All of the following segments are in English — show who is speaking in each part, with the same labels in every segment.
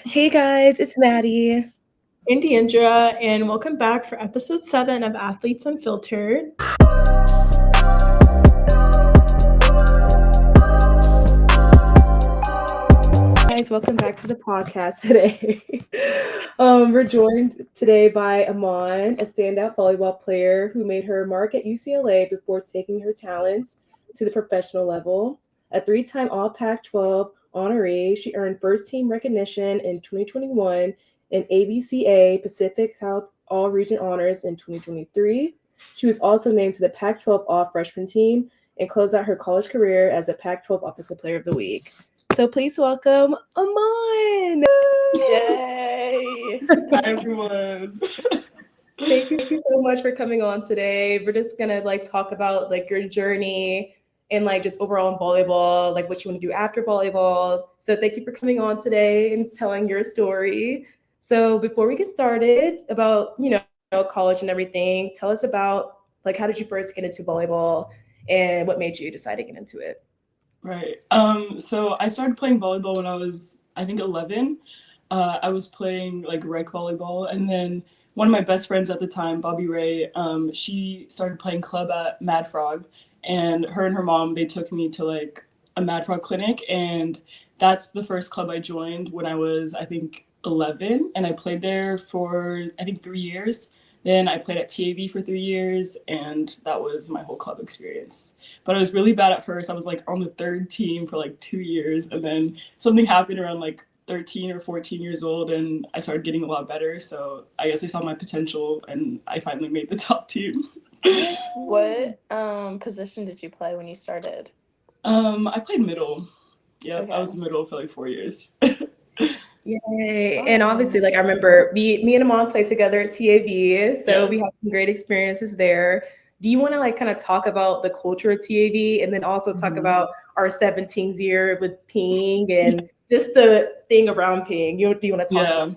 Speaker 1: Hey guys, it's Maddie.
Speaker 2: And Deandra, and welcome back for episode 7 of Athletes Unfiltered.
Speaker 1: Guys, welcome back to the podcast today. We're joined today by Iman, a standout volleyball player who made her mark at UCLA before taking her talents to the professional level. A three-time All-Pac-12 honoree, she earned first-team recognition in 2021 and ABCA Pacific South All-Region Honors in 2023. She was also named to the Pac-12 All-Freshman team and closed out her college career as a Pac-12 Offensive Player of the Week. So please welcome Iman.
Speaker 3: Yay!
Speaker 2: Hi, everyone.
Speaker 1: Thank you so much for coming on today. We're just gonna talk about your journey and just overall in volleyball, like what you want to do after volleyball. So thank you for coming on today and telling your story. So before we get started about college and everything, tell us about how did you first get into volleyball and what made you decide to get into it?
Speaker 3: Right. So I started playing volleyball when I was, I think, 11. I was playing like rec volleyball, and then one of my best friends at the time, Bobby Ray, she started playing club at Mad Frog, and her and her mom they took me to like a Mad Frog clinic, and that's the first club I joined when I was, I think, 11, and I played there for I think 3 years. Then I played at TAV for 3 years, and that was my whole club experience. But I was really bad at first. I was like on the third team for like 2 years, and then something happened around like 13 or 14 years old, and I started getting a lot better. So I guess they saw my potential, and I finally made the top team.
Speaker 4: What position did you play when you started?
Speaker 3: I played middle. Yep,
Speaker 4: Okay.
Speaker 3: I was middle for like 4 years.
Speaker 1: Yay. And obviously, I remember me and Amon played together at TAV, so we had some great experiences there. Do you want to kind of talk about the culture of TAV and then also talk about our 17th year with Ping and just the thing around Ping? Do you want to talk about that?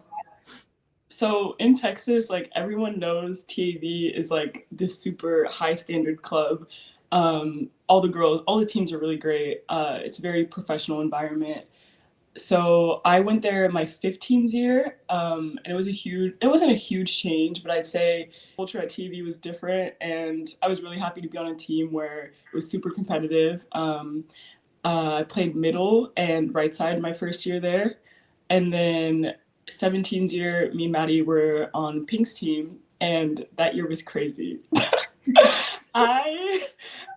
Speaker 3: So in Texas, like everyone knows TAV is like this super high standard club. All the girls, all the teams are really great. It's a very professional environment. So I went there in my 15th year, and it wasn't a huge change, but I'd say culture at TV was different, and I was really happy to be on a team where it was super competitive. I played middle and right side my first year there, and then 17th year, me and Maddie were on Pink's team, and that year was crazy. I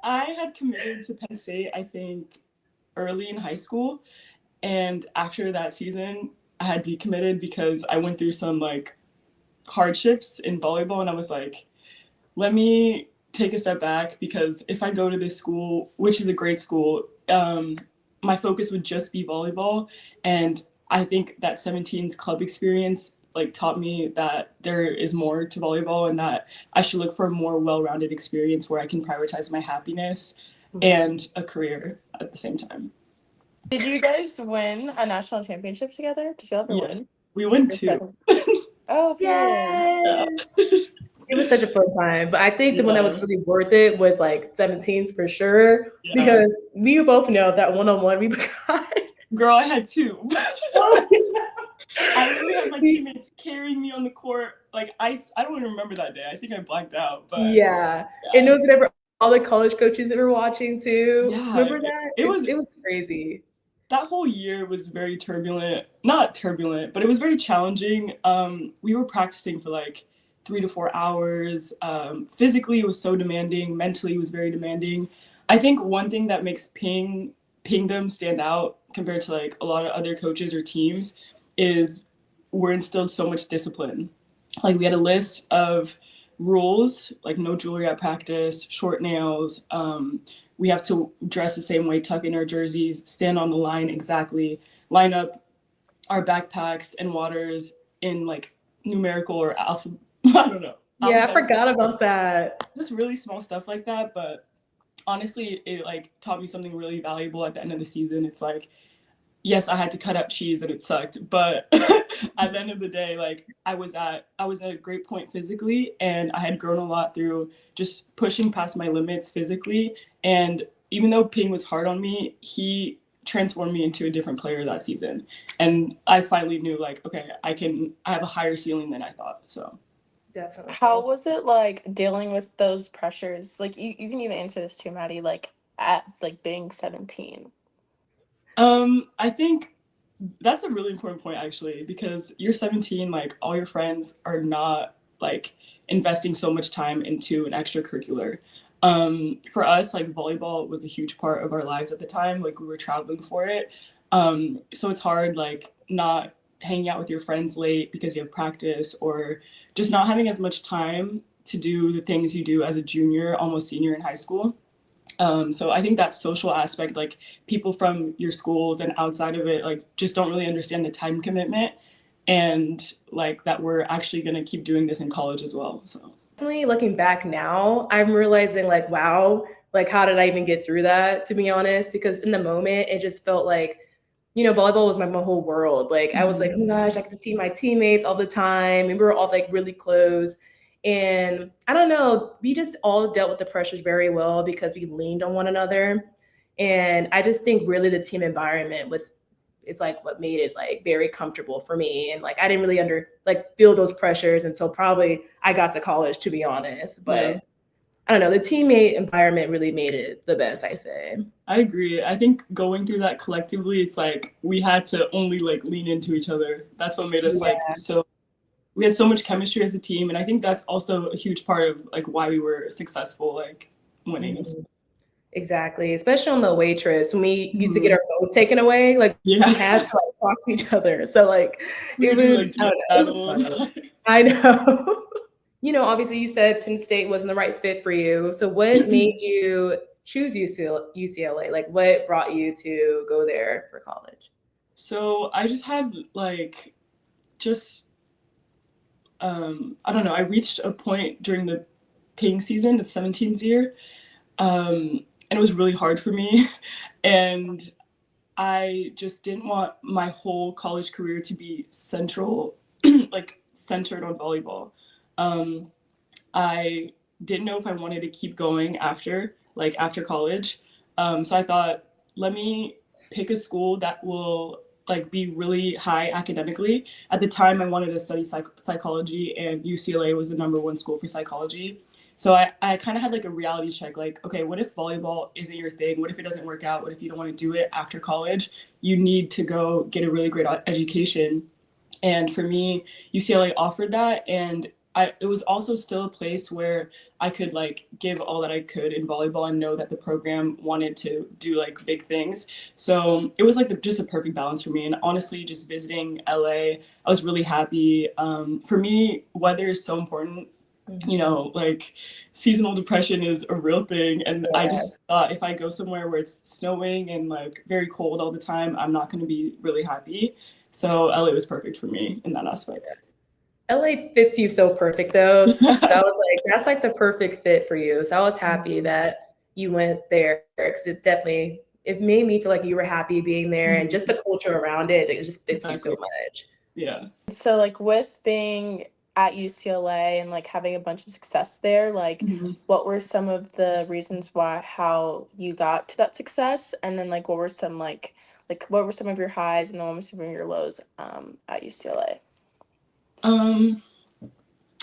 Speaker 3: I had committed to Penn State, I think, early in high school, and after that season, I had decommitted because I went through some like hardships in volleyball, and I was like, let me take a step back because if I go to this school, which is a great school, my focus would just be volleyball, and I think that 17's club experience like taught me that there is more to volleyball and that I should look for a more well-rounded experience where I can prioritize my happiness and a career at the same time.
Speaker 4: Did you guys win a national championship together? Did you ever
Speaker 3: Yes,
Speaker 4: win?
Speaker 3: we went
Speaker 4: Or
Speaker 3: two.
Speaker 4: Oh, period.
Speaker 3: Yeah.
Speaker 1: Yes. It was such a fun time. But I think the one that was
Speaker 3: Yeah.
Speaker 1: really worth it was like 17s for sure.
Speaker 3: Yeah.
Speaker 1: Because we both know that one-on-one we got.
Speaker 3: Girl, I had two.
Speaker 1: Oh,
Speaker 3: I really had my teammates carrying me on the court. Like I don't even remember that day. I think I blacked out. But
Speaker 1: yeah. And it was whenever all the college coaches that were watching too.
Speaker 3: yeah,
Speaker 1: Remember that?
Speaker 3: it was
Speaker 1: crazy.
Speaker 3: that whole year was very turbulent. Not turbulent, but it was very challenging. We were practicing for like 3 to 4 hours. Physically, it was so demanding. Mentally, it was very demanding. I think one thing that makes Pingdom stand out compared to like a lot of other coaches or teams is we're instilled so much discipline. Like we had a list of rules, like no jewelry at practice, short nails. We have to dress the same way, tuck in our jerseys, stand on the line exactly, line up our backpacks and waters in like numerical or alpha. I don't know.
Speaker 1: Yeah, I forgot about that.
Speaker 3: Just really small stuff like that, but honestly, it like taught me something really valuable at the end of the season. It's like, yes, I had to cut out cheese and it sucked, but at the end of the day, like I was at a great point physically, and I had grown a lot through just pushing past my limits physically. And even though Ping was hard on me, he transformed me into a different player that season. And I finally knew, like, okay, I have a higher ceiling than I thought. So
Speaker 1: Definitely.
Speaker 4: How was it like dealing with those pressures? Like you can even answer this too, Maddie, like at like being 17.
Speaker 3: I think that's a really important point, actually, because you're 17, like all your friends are not like investing so much time into an extracurricular. For us, like volleyball was a huge part of our lives at the time. Like we were traveling for it. So it's hard, like not hanging out with your friends late because you have practice, or just not having as much time to do the things you do as a junior, almost senior in high school. So I think that social aspect, like people from your schools and outside of it, like just don't really understand the time commitment, and like that we're actually going to keep doing this in college as well. So
Speaker 1: Definitely looking back now, I'm realizing like, wow, like how did I even get through that, to be honest? Because in the moment, it just felt like, volleyball was my whole world. Like I was like, oh my gosh, I could see my teammates all the time, and we were all like really close. And I don't know, we just all dealt with the pressures very well because we leaned on one another. And I just think really the team environment is like what made it like very comfortable for me. And like I didn't really feel those pressures until probably I got to college, to be honest. But
Speaker 3: yeah,
Speaker 1: I don't know, the teammate environment really made it the best, I say.
Speaker 3: I agree. I think going through that collectively, it's like we had to only like lean into each other. That's what made us like so. We had so much chemistry as a team, and I think that's also a huge part of like why we were successful, like winning.
Speaker 1: Mm-hmm. Exactly, especially on the away trips when we used to get our phones taken away, like we had to like talk to each other. So like
Speaker 3: we
Speaker 1: it
Speaker 3: do,
Speaker 1: was,
Speaker 3: like,
Speaker 1: I don't know, it was fun. I know. Obviously you said Penn State wasn't the right fit for you. So what made you choose UCLA? Like what brought you to go there for college?
Speaker 3: So I just had like I don't know, I reached a point during the paying season of 17's year, and it was really hard for me. And I just didn't want my whole college career to be like centered on volleyball. I didn't know if I wanted to keep going after college. So I thought, let me pick a school that will like be really high academically. At the time, I wanted to study psychology, and UCLA was the number one school for psychology. So I kind of had like a reality check, like, okay, what if volleyball isn't your thing? What if it doesn't work out? What if you don't want to do it after college? You need to go get a really great education. And for me, UCLA offered that, and it was also still a place where I could like give all that I could in volleyball and know that the program wanted to do like big things. So it was like just a perfect balance for me. And honestly, just visiting LA, I was really happy. For me, weather is so important. Like seasonal depression is a real thing. And I just thought if I go somewhere where it's snowing and like very cold all the time, I'm not going to be really happy. So LA was perfect for me in that aspect.
Speaker 1: LA fits you so perfect though. So I was like, that's like the perfect fit for you. So I was happy that you went there because it made me feel like you were happy being there, and just the culture around it just fits you so much.
Speaker 3: Yeah.
Speaker 4: So like with being at UCLA and like having a bunch of success there, like what were some of the reasons how you got to that success? And then like what were some what were some of your highs and then what were some of your lows at UCLA?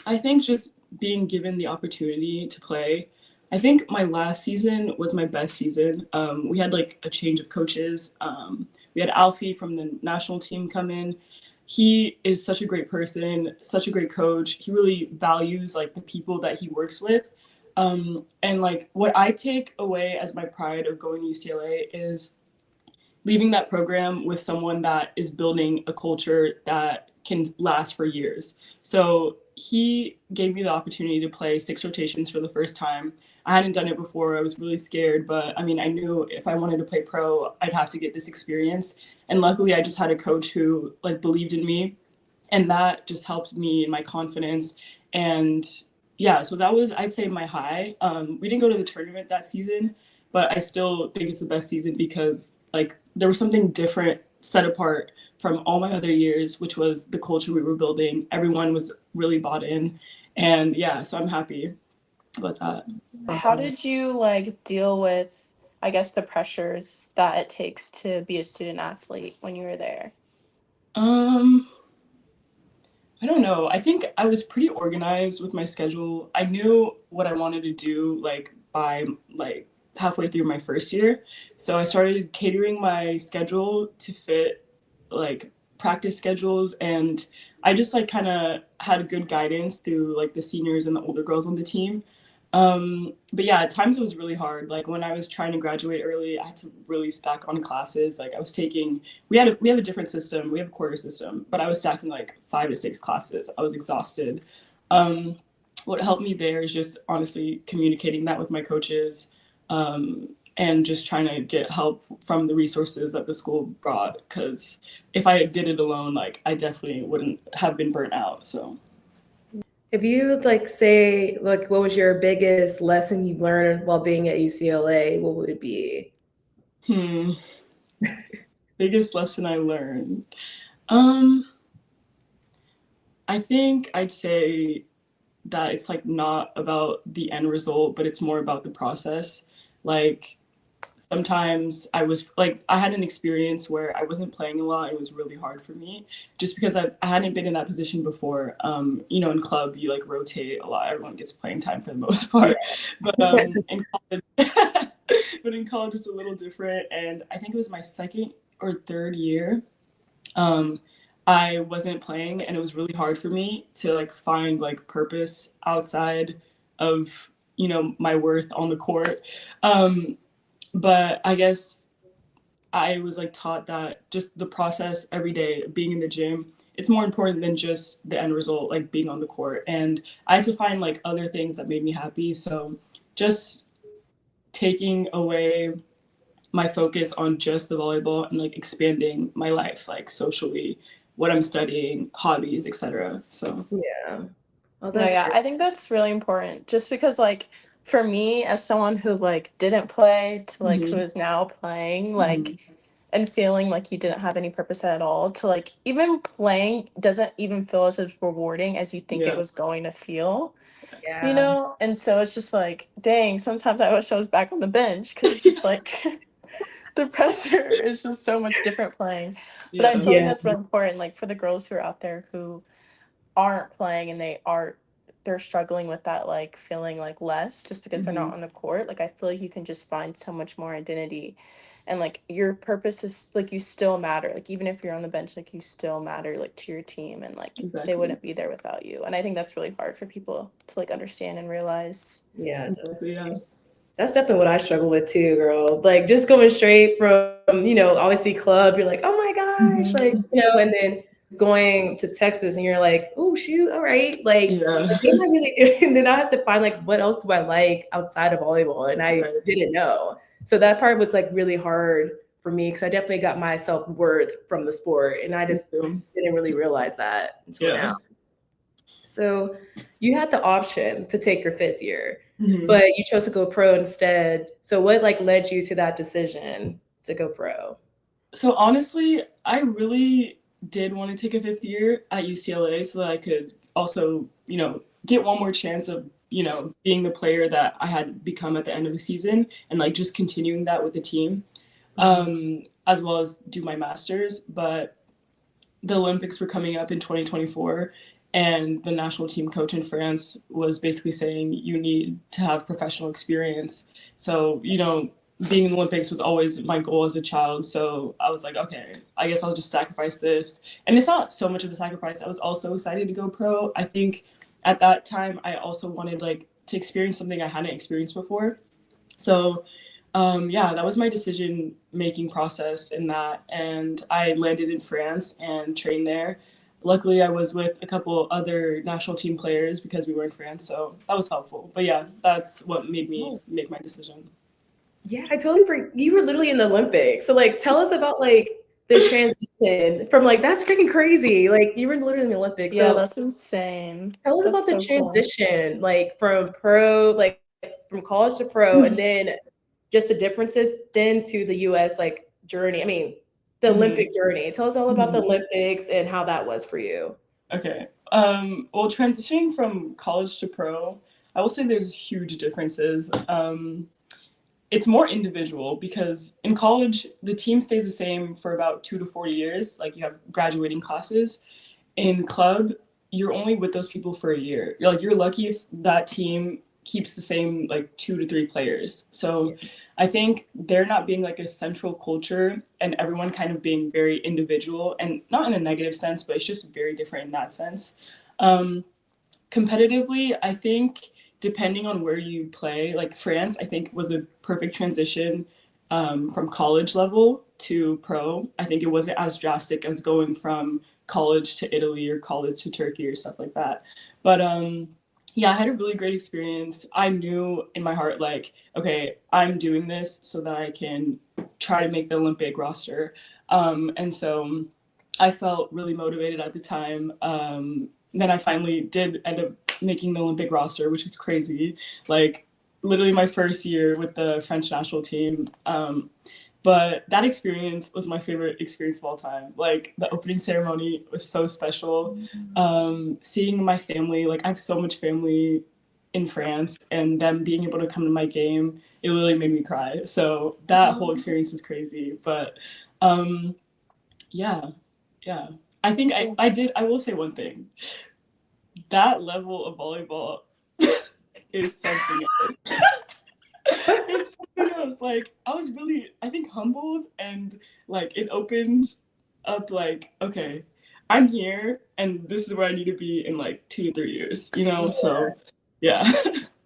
Speaker 3: I think just being given the opportunity to play. I think my last season was my best season. We had like a change of coaches. We had Alfie from the national team come in. He is such a great person, such a great coach. He really values like the people that he works with. And like what I take away as my pride of going to UCLA is leaving that program with someone that is building a culture that can last for years. So he gave me the opportunity to play 6 rotations for the first time. I hadn't done it before. I was really scared, but I mean, I knew if I wanted to play pro, I'd have to get this experience. And luckily, I just had a coach who like believed in me, and that just helped me in my confidence. And yeah, so that was, I'd say, my high. We didn't go to the tournament that season, but I still think it's the best season because like there was something different set apart from all my other years, which was the culture we were building. Everyone was really bought in. And yeah, so I'm happy about that.
Speaker 4: How did you like deal with I guess, the pressures that it takes to be a student athlete when you were there?
Speaker 3: Um, I don't know. I think I was pretty organized with my schedule. I knew what I wanted to do like by like halfway through my first year. So I started catering my schedule to fit like practice schedules, and I just like kind of had good guidance through like the seniors and the older girls on the team. But yeah, at times it was really hard. Like when I was trying to graduate early, I had to really stack on classes. Like I was taking, we have a different system. We have a quarter system, but I was stacking like 5 to 6 classes. I was exhausted. Um, what helped me there is just honestly communicating that with my coaches, and just trying to get help from the resources that the school brought. Because if I did it alone, like I definitely wouldn't have been burnt out. So.
Speaker 1: If you would like say like what was your biggest lesson you learned while being at UCLA, what would it be?
Speaker 3: Hmm. Biggest lesson I learned. Um, I think I'd say that it's like not about the end result, but it's more about the process. Like sometimes I had an experience where I wasn't playing a lot. It was really hard for me just because I hadn't been in that position before. In club you like rotate a lot. Everyone gets playing time for the most part, but in college, but in college it's a little different. And I think it was my second or third year. Um, I wasn't playing, and it was really hard for me to like find like purpose outside of my worth on the court. Um, but I guess I was like taught that just the process every day, being in the gym, it's more important than just the end result, like being on the court. And I had to find like other things that made me happy. So just taking away my focus on just the volleyball and like expanding my life, like socially, what I'm studying, hobbies, etc. So
Speaker 1: Yeah. Oh,
Speaker 4: No,
Speaker 1: that's
Speaker 4: yeah,
Speaker 1: great.
Speaker 4: I think that's really important just because like for me as someone who like didn't play to like who
Speaker 3: hmm
Speaker 4: is now playing
Speaker 3: hmm
Speaker 4: like and feeling like you didn't have any purpose at all to like even playing doesn't even feel as rewarding as you think it
Speaker 3: yeah,
Speaker 4: was going to feel, you
Speaker 1: Yeah.
Speaker 4: know? And so it's just like, dang, sometimes I wish I was back on the bench because it's just like the pressure is just so much different playing. But I
Speaker 3: yeah,
Speaker 4: still think
Speaker 1: Yeah.
Speaker 4: that's really important, like for the girls who are out there who aren't playing and they're struggling with that like feeling like less just because they're
Speaker 3: hmm
Speaker 4: not on the court. Like I feel like you can just find so much more identity and like your purpose is like you still matter. Like even if you're on the bench, like you still matter like to your team and like they
Speaker 3: exactly,
Speaker 4: wouldn't be there without you. And I think that's really hard for people to like understand and realize.
Speaker 1: Yeah.
Speaker 3: exactly, yeah.
Speaker 1: That's definitely what I struggle with too, girl. Like just going straight from, obviously club, you're like, oh my gosh,
Speaker 3: hmm
Speaker 1: like, and then going to Texas and you're like, oh shoot, all right.
Speaker 3: Yeah,
Speaker 1: Like what am I really doing? And then I have to find like what else do I like outside of volleyball? And I
Speaker 3: right.
Speaker 1: didn't know. So that part was like really hard for me because I definitely got my self-worth from the sport. And I
Speaker 3: Me
Speaker 1: just
Speaker 3: too.
Speaker 1: didn't really realize that until
Speaker 3: Yeah.
Speaker 1: now. So you had the option to take your fifth year,
Speaker 3: hmm
Speaker 1: but you chose to go pro instead. So what like led you to that decision to go pro?
Speaker 3: So honestly, I really did want to take a fifth year at UCLA so that I could also, get one more chance of, being the player that I had become at the end of the season and like just continuing that with the team, as well as do my master's. But the Olympics were coming up in 2024, and the national team coach in France was basically saying you need to have professional experience. So, being in the Olympics was always my goal as a child. So I was like, okay, I guess I'll just sacrifice this. And it's not so much of a sacrifice. I was also excited to go pro. I think at that time I also wanted like to experience something I hadn't experienced before. So yeah, that was my decision making process in that. And I landed in France and trained there. Luckily, I was with a couple other national team players because we were in France, so that was helpful. But yeah, that's what made me
Speaker 1: Oh,
Speaker 3: make my decision.
Speaker 1: yeah, I totally you were literally in the Olympics. So like tell us about like the transition from like that's freaking crazy. Like you were literally in the Olympics.
Speaker 4: Yeah,
Speaker 1: So
Speaker 4: that's insane.
Speaker 1: tell us
Speaker 4: That's
Speaker 1: about the
Speaker 4: so cool.
Speaker 1: transition, like from pro, like from college to pro, and then just the differences then to the US like journey. I mean, the
Speaker 3: hmm
Speaker 1: Olympic journey. Tell us all about the
Speaker 3: hmm
Speaker 1: Olympics and how that was for you.
Speaker 3: Okay. Well, transitioning from college to pro, I will say there's huge differences. it's more individual because in college the team stays the same for about 2 to 4 years. Like you have graduating classes. In club, you're only with those people for a year. You're lucky if that team keeps the same like 2 to 3 players. So I think there not being like a central culture and everyone kind of being very individual and not in a negative sense, but it's just very different in that sense. Um, Competitively, I think depending on where you play, like France, I think was a perfect transition from college level to pro. I think it wasn't as drastic as going from college to Italy or college to Turkey or stuff like that. But yeah, I had a really great experience. I knew in my heart, like, okay, I'm doing this so that I can try to make the Olympic roster. And so I felt really motivated at the time. Then I finally did end up making the Olympic roster, which was crazy. Like literally my first year with the French national team. But that experience was my favorite experience of all time. Like the opening ceremony was so special. Seeing my family, like I have so much family in France, and them being able to come to my game, it literally made me cry. So that whole experience was crazy. But yeah, yeah. I think I will say one thing. That level of volleyball is something else. It's something else. Like I was really, I think, humbled, and like it opened up like, okay, I'm here and this is where I need to be in like 2 to 3 years, you know? So yeah.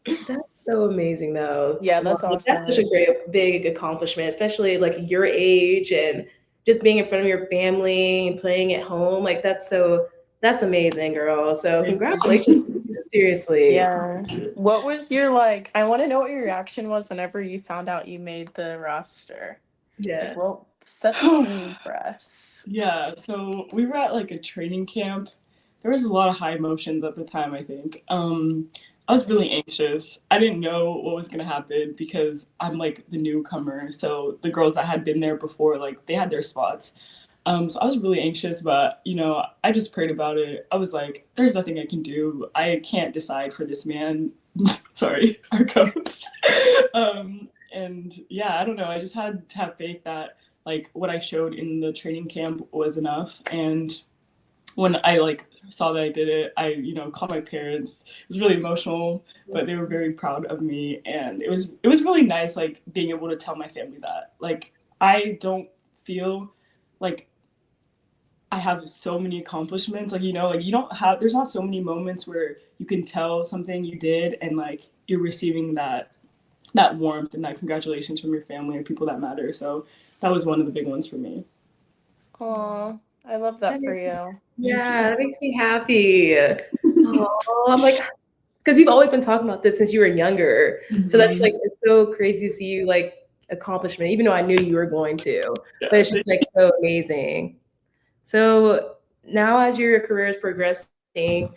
Speaker 1: That's so amazing, though.
Speaker 4: Yeah, that's
Speaker 1: Like, that's such
Speaker 4: awesome.
Speaker 1: a great, big accomplishment, especially like your age and just being in front of your family and playing at home. Like that's amazing, girl. So congratulations, seriously.
Speaker 4: Yeah. What was your like? I want to know what your reaction was whenever you found out you made the roster.
Speaker 1: Yeah.
Speaker 4: Like, well, set the scene for us.
Speaker 3: Yeah, so we were at like a training camp. There was a lot of high emotions at the time, I think. I was really anxious. I didn't know what was gonna happen because I'm like the newcomer. So the girls that had been there before, like they had their spots. So I was really anxious, but you know, I just prayed about it. I was like, there's nothing I can do. I can't decide for this man. Sorry, our coach. And yeah, I don't know. I just had to have faith that like what I showed in the training camp was enough. And when I like saw that I did it, I, you know, called my parents. It was really emotional, but they were very proud of me. And it was really nice like being able to tell my family that. Like I don't feel like I have so many accomplishments. Like, you know, like you don't have there's not so many moments where you can tell something you did and like you're receiving that warmth and that congratulations from your family or people that matter. So that was one of the big ones for me.
Speaker 4: Aw, I love that for you.
Speaker 1: Yeah, that makes me happy. Oh, I'm like, because you've always been talking about this since you were younger. So that's like, it's so crazy to see you like accomplishment, even though I knew you were going to,
Speaker 3: Yeah.
Speaker 1: but it's just like so amazing. So now as your career is progressing,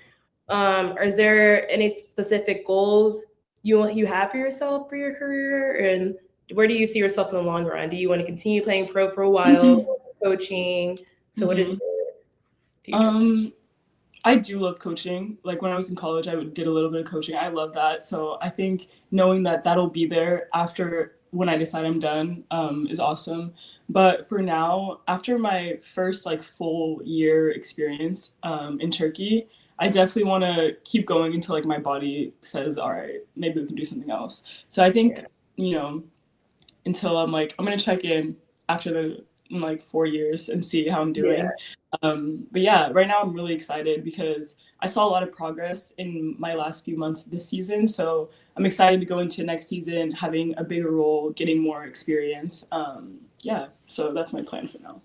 Speaker 1: is there any specific goals you have for yourself for your career? And where do you see yourself in the long run? Do you want to continue playing pro for a while, coaching? So what is your future?
Speaker 3: I do love coaching. Like when I was in college, did a little bit of coaching. I love that. So I think knowing that that'll be there after when I decide I'm done is awesome. But for now, after my first like full year experience in Turkey, I definitely want to keep going until like my body says, all right, maybe we can do something else. So I think, you know, until I'm like, I'm gonna check in after the in like 4 years and see how I'm doing. But yeah, right now I'm really excited because I saw a lot of progress in my last few months this season. So I'm excited to go into next season having a bigger role, getting more experience. Yeah, so that's my plan for now.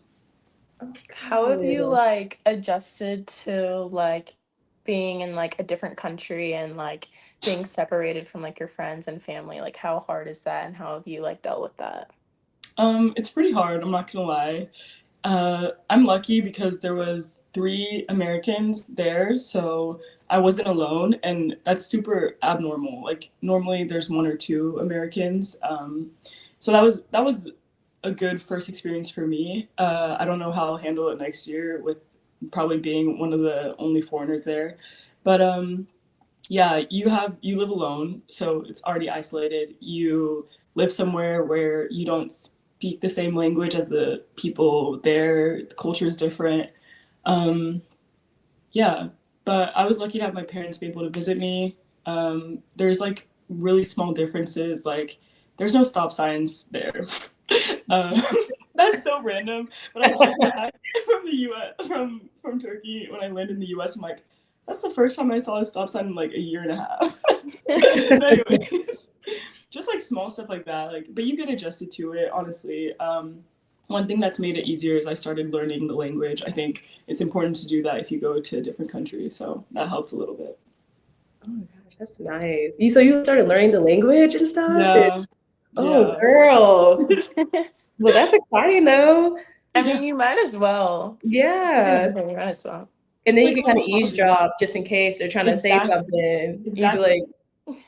Speaker 4: How have you like adjusted to like being in like a different country and like being separated from like your friends and family? Like how hard is that and how have you like dealt with that?
Speaker 3: It's pretty hard, I'm not gonna lie. I'm lucky because there was 3 Americans there, so I wasn't alone, and that's super abnormal. Like normally there's 1 or 2 Americans. So that was a good first experience for me. I don't know how I'll handle it next year with probably being one of the only foreigners there, but yeah, you live alone, so it's already isolated. You live somewhere where you don't speak the same language as the people there. The culture is different. Yeah, but I was lucky to have my parents be able to visit me. There's like really small differences, like there's no stop signs there. uh, that's so random. But I came back from the U.S. from Turkey when I landed in the U.S. I'm like, that's the first time I saw a stop sign in like a year and a half. But anyways, just like small stuff like that. Like, but you get adjusted to it, honestly. One thing that's made it easier is I started learning the language. I think it's important to do that if you go to a different country, so that helps a little bit.
Speaker 1: Oh my gosh, that's nice. So you started learning the language and stuff?
Speaker 3: Yeah.
Speaker 1: Oh,
Speaker 3: Yeah.
Speaker 1: girl. Well, that's exciting though.
Speaker 4: I mean, you might as well.
Speaker 1: Yeah.
Speaker 4: You might as well.
Speaker 1: And then
Speaker 3: It's
Speaker 1: you
Speaker 3: like
Speaker 1: can kind
Speaker 3: a
Speaker 1: of
Speaker 3: little
Speaker 1: eavesdrop just in case they're trying to say
Speaker 3: Exactly.
Speaker 1: something.
Speaker 3: Exactly.
Speaker 1: You be like,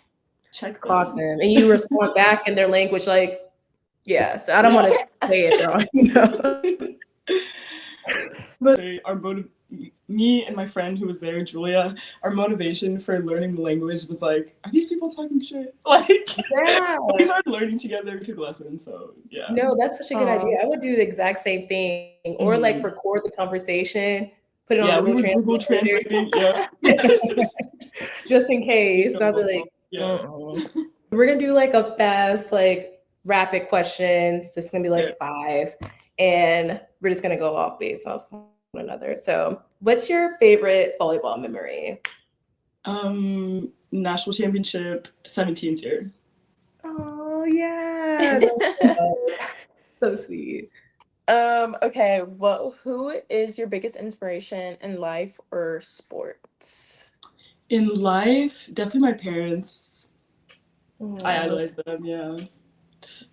Speaker 3: check
Speaker 1: clock them. And you respond back in their language like, yeah. So I don't want to say it wrong, you know?
Speaker 3: But me and my friend who was there, Julia, our motivation for learning the language was like, are these people talking shit? Like,
Speaker 1: Yeah.
Speaker 3: we started learning together, we took lessons, so yeah.
Speaker 1: No, that's such a good idea. I would do the exact same thing. Or like record the conversation, put it on
Speaker 3: Google Translating, yeah.
Speaker 1: Just in case. So I'll be like, we're gonna do like a fast, like rapid questions. Just gonna be like 5. And we're just gonna go off based off one another. So what's your favorite volleyball memory?
Speaker 3: National championship 17th year.
Speaker 1: Oh yeah. So sweet.
Speaker 4: Okay, who is your biggest inspiration in life or sports?
Speaker 3: In life, definitely my parents. I idolize them, yeah.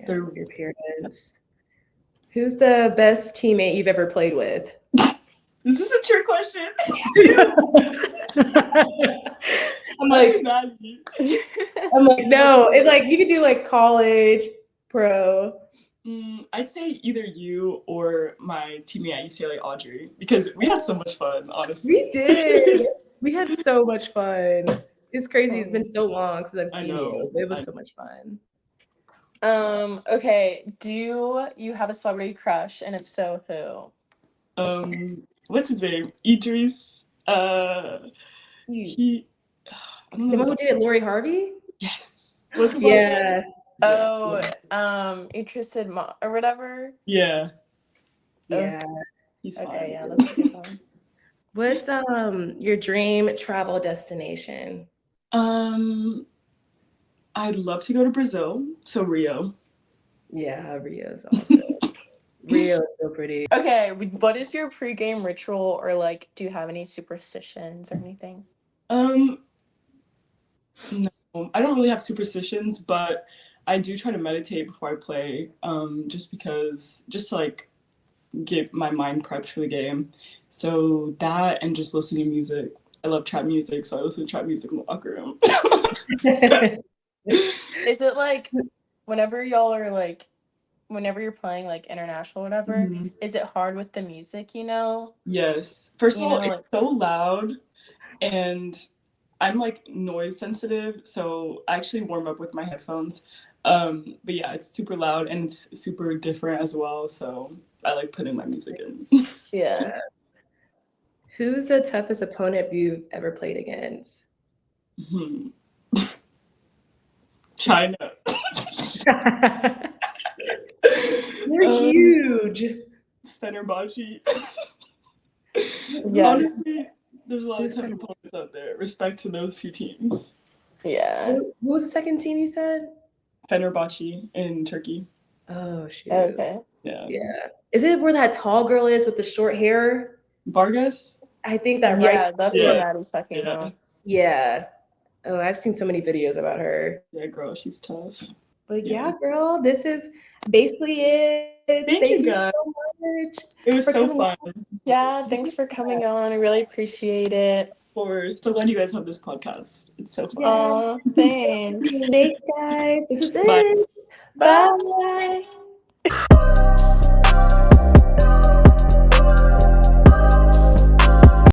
Speaker 1: They're your parents. Who's the best teammate you've ever played with?
Speaker 3: Is this a trick question?
Speaker 1: I'm like, no. It like you could do like college, pro.
Speaker 3: I'd say either you or my teammate at UCLA, Audrey, because we had so much fun, honestly.
Speaker 1: We did. We had so much fun. It's crazy. It's been so long since I've seen you. It was so much fun.
Speaker 4: Okay. Do you have a celebrity crush, and if so,
Speaker 3: who? What's his name? Idris. He. I don't know.
Speaker 1: The one who did it, Lori Harvey.
Speaker 3: Yes. What's his
Speaker 1: last name?
Speaker 4: Oh, interested or whatever.
Speaker 3: Yeah.
Speaker 1: Yeah.
Speaker 3: He's
Speaker 4: okay. Yeah, that's a good one.
Speaker 1: What's your dream travel destination?
Speaker 3: I'd love to go to Brazil, so Rio.
Speaker 1: Yeah, Rio is also. Rio is so pretty.
Speaker 4: Okay, what is your pregame ritual, or like, do you have any superstitions or anything?
Speaker 3: No, I don't really have superstitions, but I do try to meditate before I play, just to like get my mind prepped for the game. So that and just listening to music. I love trap music, so I listen to trap music in the locker room.
Speaker 4: Is it like whenever you're playing like international or whatever, is it hard with the music, you know?
Speaker 3: Yes. First of all, it's so loud, and I'm like noise sensitive, so I actually warm up with my headphones. But yeah, it's super loud and it's super different as well, so I like putting my music in.
Speaker 4: Yeah.
Speaker 1: Who's the toughest opponent you've ever played against?
Speaker 3: China.
Speaker 1: You're huge.
Speaker 3: Fenerbahce.
Speaker 4: Yeah.
Speaker 3: Honestly, there's a lot of tough opponents out there. Respect to those 2 teams.
Speaker 4: Yeah.
Speaker 1: Who was the second team you said?
Speaker 3: Fenerbahce in Turkey.
Speaker 1: Oh, shoot.
Speaker 4: Okay.
Speaker 3: Yeah.
Speaker 1: Yeah. Is it where that tall girl is with the short hair?
Speaker 3: Vargas?
Speaker 1: I think that
Speaker 4: Yeah, that's what Maddie's talking about.
Speaker 1: Yeah. Oh, I've seen so many videos about her.
Speaker 3: Yeah, girl, she's tough.
Speaker 1: But yeah, girl, this is basically it.
Speaker 3: Thank you guys
Speaker 1: so much.
Speaker 3: It was so fun.
Speaker 4: Yeah, thanks for coming on. I really appreciate it.
Speaker 3: Of course. So glad you guys have this podcast. It's so fun.
Speaker 4: Oh, thanks.
Speaker 1: Thanks, guys. This is
Speaker 3: Bye.
Speaker 1: it. Bye.